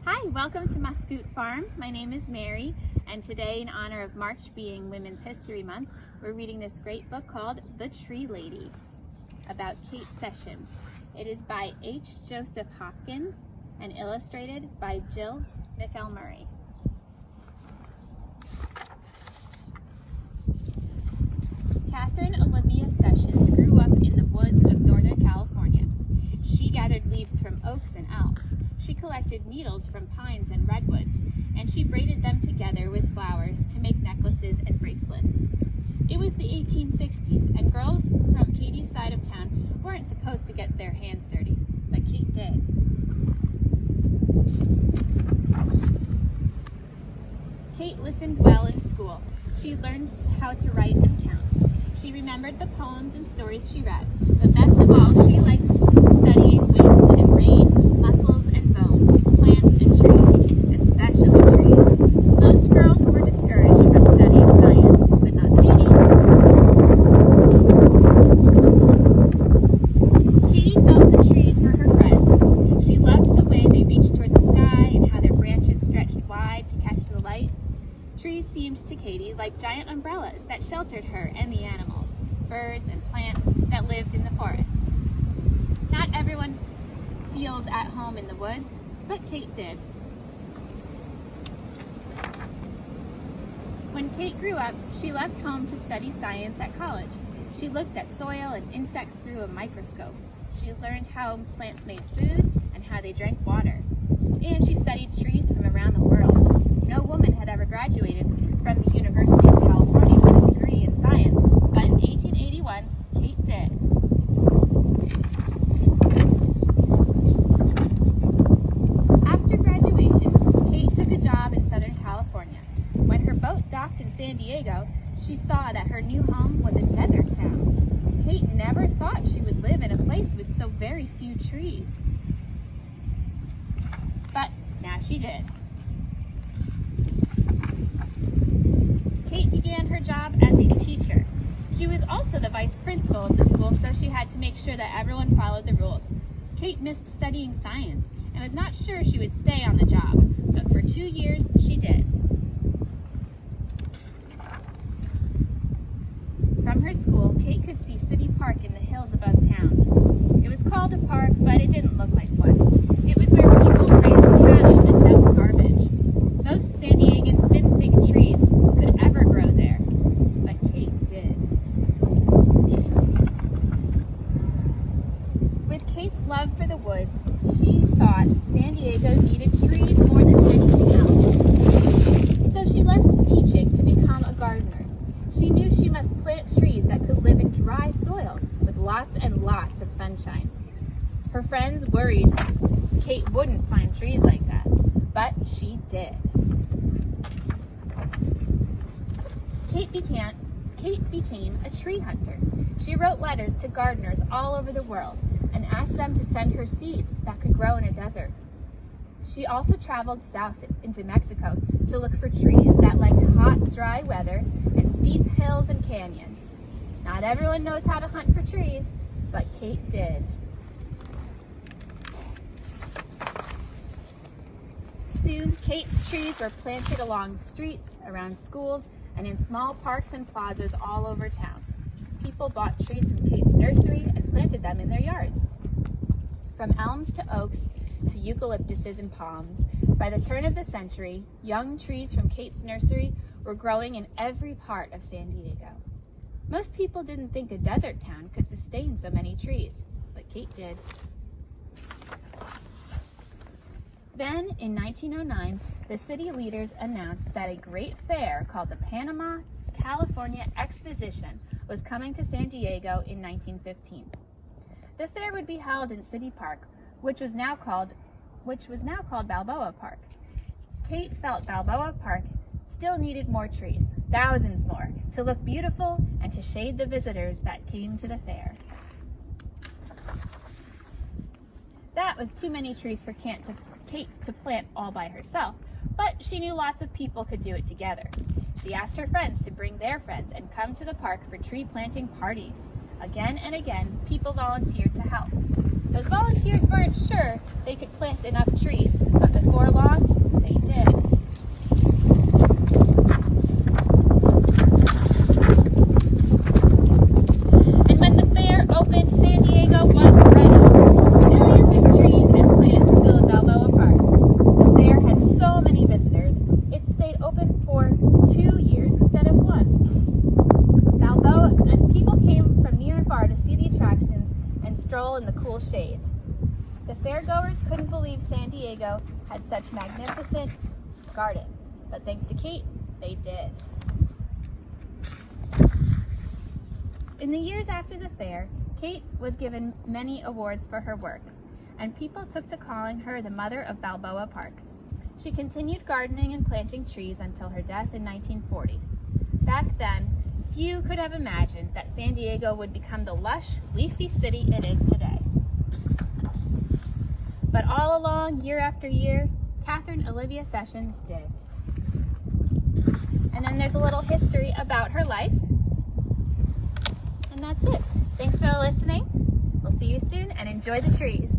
Hi, welcome to Muscoot Farm. My name is Mary, and today, in honor of March being Women's History Month, we're reading this great book called The Tree Lady about Kate Sessions. It is by H. Joseph Hopkins and illustrated by Jill McElmurray. Katherine Olivia Sessions grew up in the woods of Northern California. She gathered leaves from oaks and elms. She collected needles from pines and redwoods, and she braided them together with flowers to make necklaces and bracelets. It was the 1860s, and girls from Katie's side of town weren't supposed to get their hands dirty, but Kate did. Kate listened well in school. She learned how to write and count. She remembered the poems and stories she read, but best of all, she liked studying wind and rain, muscles and bones, plants and trees, especially trees. Most girls were discouraged from studying science, but not Katie. Katie felt the trees were her friends. She loved the way they reached toward the sky and how their branches stretched wide to catch the light. Trees seemed to Katie like giant umbrellas that sheltered her and the animals, birds and plants that lived in the forest. Not everyone feels at home in the woods, but Kate did. When Kate grew up, she left home to study science at college. She looked at soil and insects through a microscope. She learned how plants made food and how they drank water. And she studied trees from around the world. No woman had ever graduated from the University of California with a degree in science, but in 1881, Kate did. After graduation, Kate took a job in Southern California. When her boat docked in San Diego, she saw that her new home was a desert town. Kate never thought she would live in a place with so very few trees. But now she did. Kate began her job as a teacher. She was also the vice principal of the school, so she had to make sure that everyone followed the rules. Kate missed studying science and was not sure she would stay on the job, but for 2 years she did. From her school, Kate could see City Park in the hills above town. It was called a park, but it didn't look like one. It was where people raised cattle and dumped garbage. Most San Diegans didn't think trees could ever grow there, but Kate did. With Kate's love for the woods, she thought San Diego needed trees more than anything else. So she left teaching to become a gardener. She knew she must plant trees that could live in dry soil with lots and lots of sunshine. Her friends worried Kate wouldn't find trees like that, but she did. Kate became a tree hunter. She wrote letters to gardeners all over the world and asked them to send her seeds that could grow in a desert. She also traveled south into Mexico to look for trees that liked hot, dry weather and steep hills and canyons. Not everyone knows how to hunt for trees, but Kate did. Soon, Kate's trees were planted along streets, around schools, and in small parks and plazas all over town. People bought trees from Kate's nursery and planted them in their yards. From elms to oaks to eucalyptuses and palms, by the turn of the century, young trees from Kate's nursery were growing in every part of San Diego. Most people didn't think a desert town could sustain so many trees, but Kate did. Then, in 1909, the city leaders announced that a great fair called the Panama California Exposition was coming to San Diego in 1915. The fair would be held in City Park, which was now called Balboa Park. Kate felt Balboa Park still needed more trees, thousands more, to look beautiful and to shade the visitors that came to the fair. That was too many trees for Kate to plant all by herself, but she knew lots of people could do it together. She asked her friends to bring their friends and come to the park for tree planting parties. Again and again, people volunteered to help. Those volunteers weren't sure they could plant enough trees, but before long, believe San Diego had such magnificent gardens, but thanks to Kate, they did. In the years after the fair, Kate was given many awards for her work, and people took to calling her the mother of Balboa Park. She continued gardening and planting trees until her death in 1940. Back then, few could have imagined that San Diego would become the lush, leafy city it is today. But all along, year after year, Katherine Olivia Sessions did. And then there's a little history about her life. And that's it. Thanks for listening. We'll see you soon, and enjoy the trees.